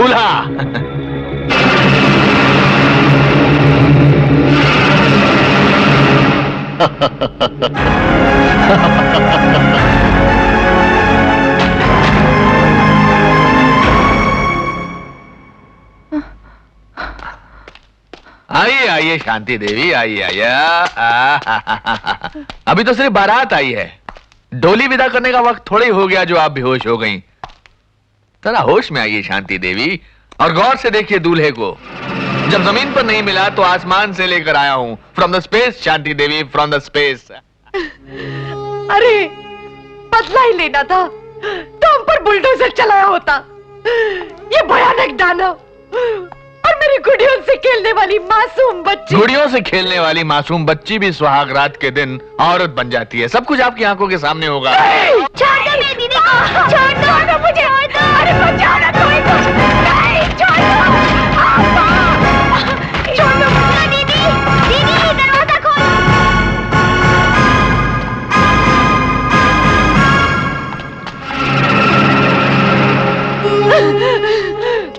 दूल्हा। आइए आइए शांति देवी, आइए आइए। अभी तो सिर्फ बारात आई है, डोली विदा करने का वक्त थोड़ा ही हो गया जो आप बेहोश हो गई। जरा होश में आइए शांति देवी, और गौर से देखिए दूल्हे को। जब जमीन पर नहीं मिला तो आसमान से लेकर आया हूं, from the space Shanti Devi, from the space. अरे बदला ही लेना था तो हम पर बुलडोजर चलाया होता। ये भयानक दानव और मेरी गुड़ियों से खेलने वाली मासूम बच्ची। गुड़ियों से खेलने वाली मासूम बच्ची भी सुहाग रात के दिन औरत बन जाती है। सब कुछ आपकी आंखों के सामने होगा। छोड़ दो मेरी दीदी को, छोड़ दो मुझे। अरे बचाओ ना कोई कुछ। नहीं छोड़ दो, छोड़ दो दीदी। दीदी दरवाजा खोलो।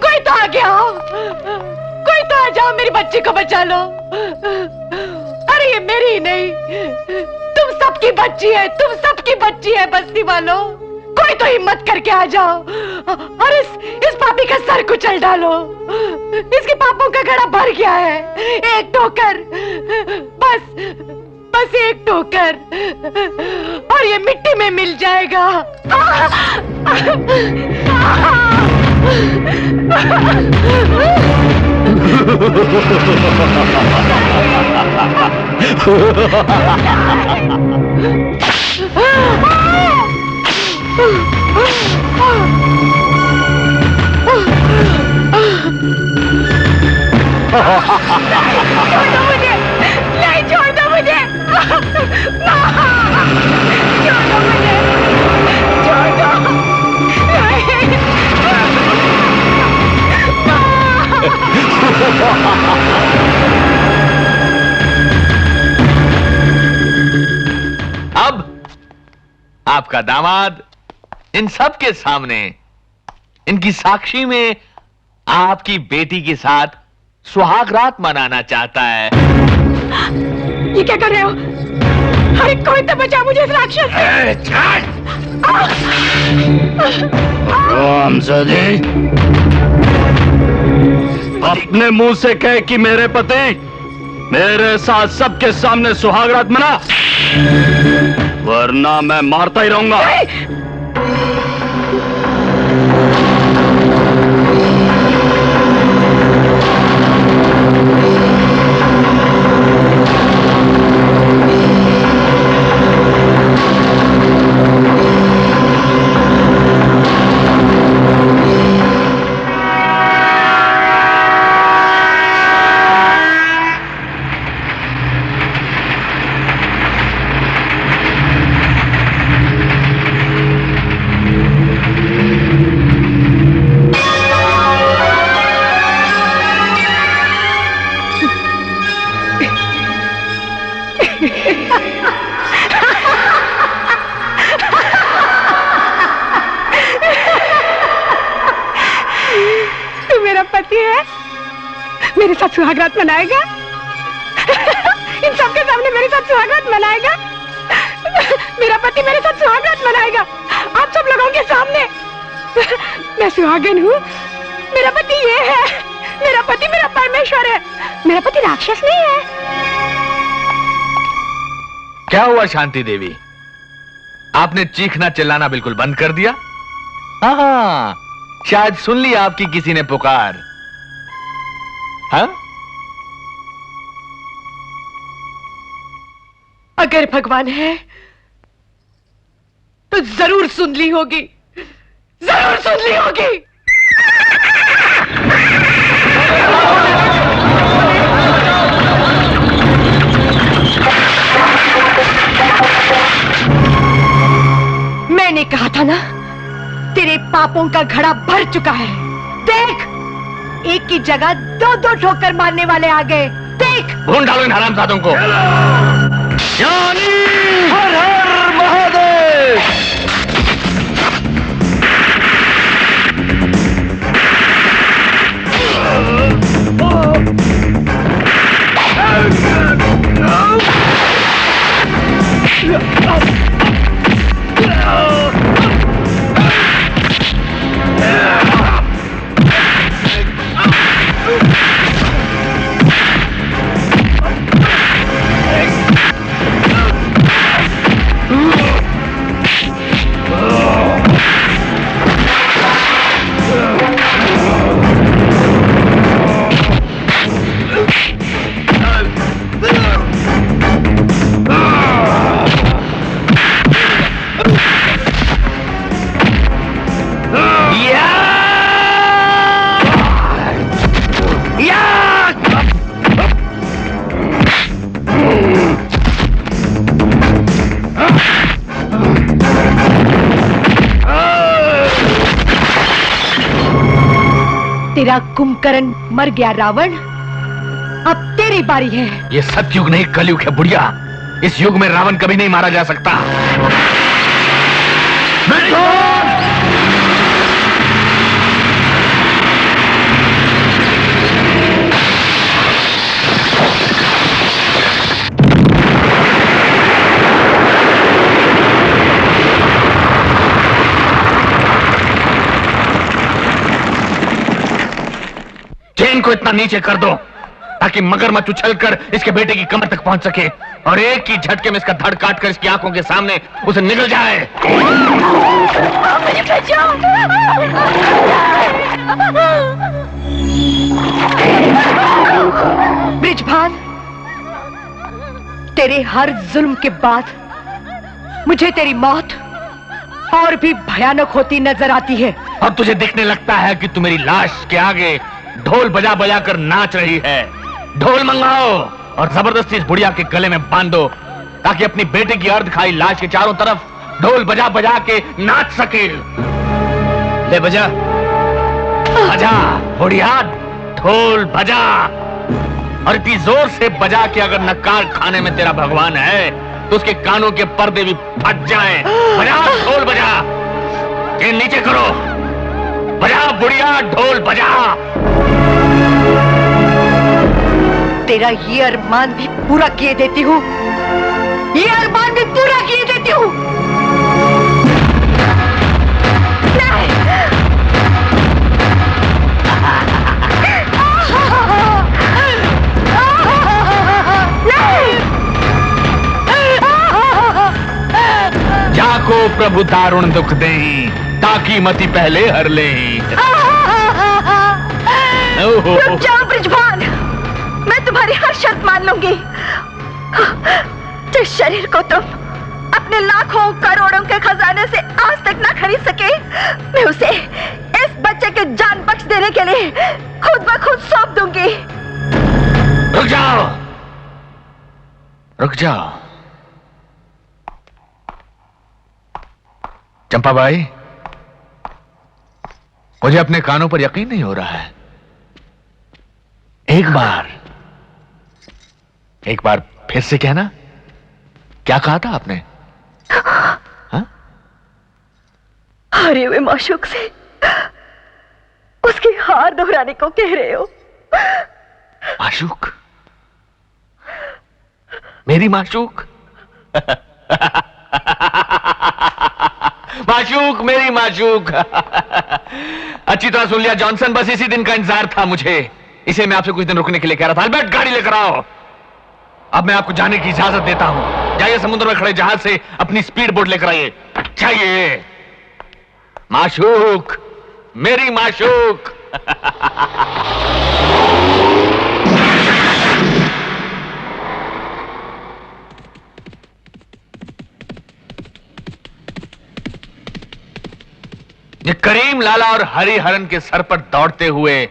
कोई तो आ गया हो, कोई तो आ जाओ, मेरी बच्ची को बचा लो। अरे ये मेरी नहीं, तुम सबकी बच्ची है, तुम सबकी बच्ची है बस्ती वालों। कोई तो हिम्मत करके आ जाओ और इस पापी का सर कुचल डालो। इसके पापों का घड़ा भर गया है। एक ठोकर, बस एक ठोकर और ये मिट्टी में मिल जाएगा। नहीं छोड़ दो मुझे, छोड़ दो मुझे, छोड़ दो। अब आपका दामाद इन सब के सामने, इनकी साक्षी में आपकी बेटी के साथ सुहाग रात मनाना चाहता है। ये क्या कर रहे हो? अरे कोई तो बचा मुझे इस राक्षस से। रामजादे, अपने मुंह से कह कि मेरे पति मेरे साथ सबके सामने सुहाग रात मना, वरना मैं मारता ही रहूंगा। मेरे साथ सुहागरात मनाएगा? इन सबके सामने मेरे साथ सुहागरात मनाएगा? मेरा पति मेरे साथ सुहागरात मनाएगा आप सब लोगों के सामने? मैं सुहागन हूँ, मेरा पति ये है, मेरा पति मेरा परमेश्वर है, मेरा पति राक्षस नहीं है। क्या हुआ शांति देवी, आपने चीखना चिल्लाना बिल्कुल बंद कर दिया? हाँ, शायद सुन ली आपकी किसी ने पुकार। हाँ? अगर भगवान है तो जरूर सुन ली होगी, जरूर सुन ली होगी। मैंने कहा था ना, तेरे पापों का घड़ा भर चुका है। देख, एक की जगह दो दो ठोकर मारने वाले आ गए। देख, भून डालो इन हरामजादों को। ज्ञानी हर हर महादेव। तेरा कुंभकर्ण मर गया रावण, अब तेरी बारी है। ये सतयुग नहीं कलयुग है बुढ़िया। इस युग में रावण कभी नहीं मारा जा सकता। चेन को इतना नीचे कर दो ताकि मगरमच्छ उछलकर इसके बेटे की कमर तक पहुंच सके और एक ही झटके में इसका धड़ काट कर इसकी आंखों के सामने उसे निकल जाए। मुझे बचाओ। बृजभान, तेरे हर जुल्म के बाद मुझे तेरी मौत और भी भयानक होती नजर आती है। अब तुझे दिखने लगता है कि तू मेरी लाश के आगे ढोल बजा बजा कर नाच रही है। ढोल मंगाओ और जबरदस्ती इस बुढ़िया के गले में बांधो ताकि अपनी बेटे की अर्ध खाई लाश के चारों तरफ ढोल बजा बजा के नाच सके। ले बजा बजा बुढ़िया, ढोल बजा, और इतनी जोर से बजा कि अगर नकार खाने में तेरा भगवान है तो उसके कानों के पर्दे भी फट जाएं। बजा ढोल बजा, ये नीचे करो, बजा बुढ़िया ढोल बजा। तेरा ये अरमान भी पूरा किए देती हूँ, ये अरमान भी पूरा किए देती हूँ। जाको प्रभु दारुण दुख देही ताकि मति पहले हर ले। रुक जाओ बृजभान, मैं तुम्हारी हर शर्त मान लूंगी। जिस शरीर को तुम अपने लाखों करोड़ों के खजाने से आज तक ना खरीद सके, मैं उसे इस बच्चे के जान बख्श देने के लिए खुद ब खुद सौंप दूंगी। रुक जाओ, रुक जाओ चंपाबाई, मुझे अपने कानों पर यकीन नहीं हो रहा है। एक बार फिर से कहना, क्या कहा था आपने? हाँ? हारे हुए माशूक से उसकी हार दोहराने को कह रहे हो? माशूक? मेरी माशूक? माशूक, मेरी माशूक। अच्छी तरह सुन लिया जॉनसन, बस इसी दिन का इंतजार था मुझे। इसे मैं आपसे कुछ दिन रुकने के लिए कह रहा था। अल्बर्ट, गाड़ी लेकर आओ। अब मैं आपको जाने की इजाजत देता हूं। जाइए समुद्र में खड़े जहाज से अपनी स्पीड बोट लेकर आइए। जाइए। माशूक, मेरी माशूक। ये करीम लाला और हरी हरन के सर पर दौड़ते हुए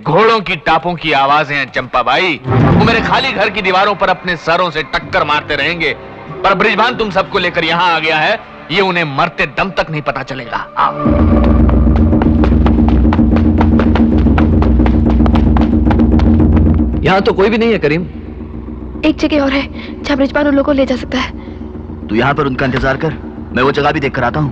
घोड़ों की टापों की आवाजें हैं चंपाबाई। वो मेरे खाली घर की दीवारों पर अपने सरों से टक्कर मारते रहेंगे, पर बृजभान तुम सबको लेकर यहां आ गया है, ये उन्हें मरते दम तक नहीं पता चलेगा। आओ। यहां तो कोई भी नहीं है करीम। एक जगह और है जहां बृजभान उन लोगों को ले जा सकता है। तू यहां पर उनका इंतजार कर, मैं वो जगह भी देख कर आता हूं।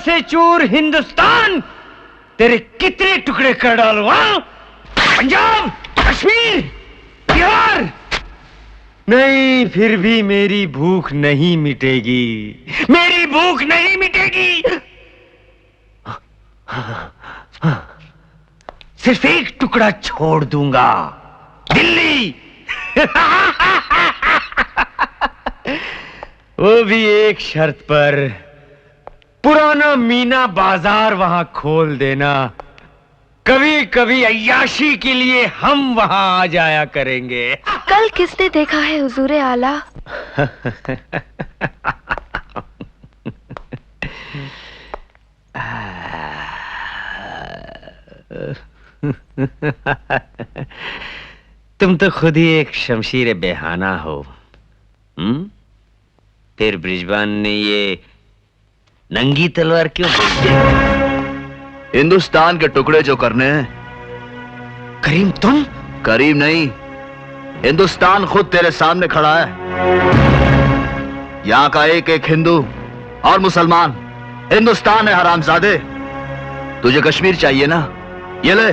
से चूर हिंदुस्तान तेरे कितने टुकड़े कर डालूं? हाँ? पंजाब, कश्मीर, बिहार, नहीं फिर भी मेरी भूख नहीं मिटेगी, मेरी भूख नहीं मिटेगी। सिर्फ एक टुकड़ा छोड़ दूंगा, दिल्ली। वो भी एक शर्त पर, पुराना मीना बाजार वहां खोल देना। कभी कभी अय्याशी के लिए हम वहां आ जाया करेंगे। कल किसने देखा है हुजूरे आला? तुम तो खुद ही एक शमशीर बेहाना हो। फिर बृजबान ने ये नंगी तलवार क्यों भेज दिया? हिंदुस्तान के टुकड़े जो करने हैं। करीम तुम? करीम नहीं, हिंदुस्तान खुद तेरे सामने खड़ा है। यहां का एक एक हिंदू और मुसलमान हिंदुस्तान है हरामजादे। तुझे कश्मीर चाहिए ना? ये ले।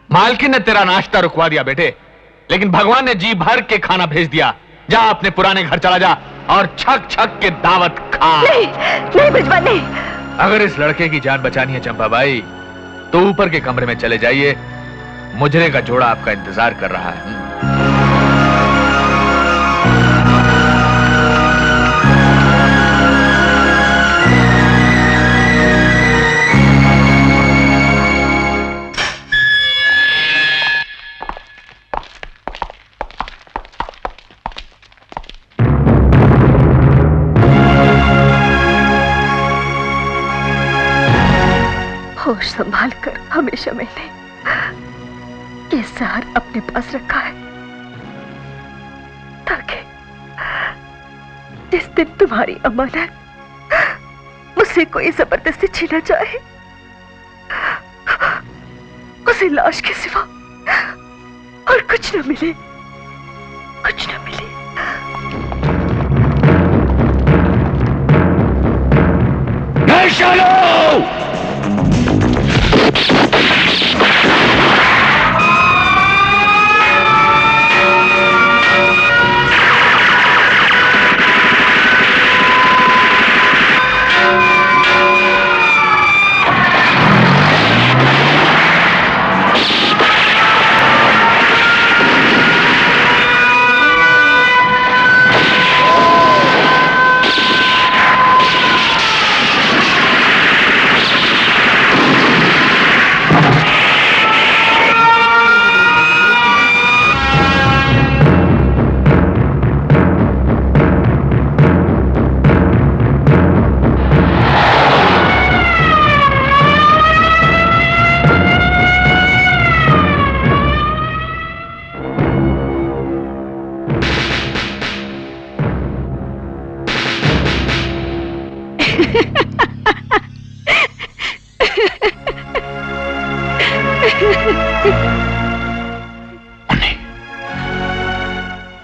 मालकिन ने तेरा नाश्ता रुकवा दिया बेटे, लेकिन भगवान ने जी भर के खाना भेज दिया। जा अपने पुराने घर चला जा और छक छक के दावत खा। नहीं, नहीं बृजबान नहीं। अगर इस लड़के की जान बचानी है चंपा बाई, तो ऊपर के कमरे में चले जाइए। मुजरे का जोड़ा आपका इंतजार कर रहा है। होश संभाल कर हमेशा मैंने ये जहर अपने पास रखा है, ताकि जिस दिन तुम्हारी अमानत मुझसे कोई जबरदस्ती छीना चाहे, उसे लाश के सिवा और कुछ न मिले, कुछ न मिले।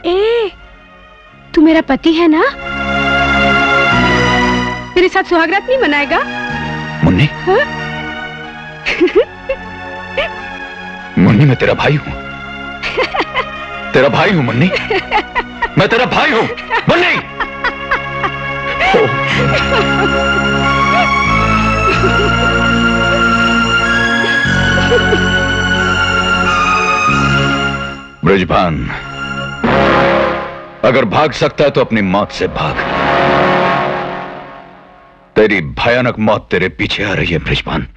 ए, तू मेरा पति है ना? तेरे साथ सुहागरात नहीं मनाएगा? मुन्नी, हाँ? मुन्नी मैं तेरा भाई हूं। तेरा भाई हूं मुन्नी, मैं तेरा भाई हूं मुन्नी। ब्रिजबान, अगर भाग सकता है तो अपनी मौत से भाग। तेरी भयानक मौत तेरे पीछे आ रही है ब्रिजबान।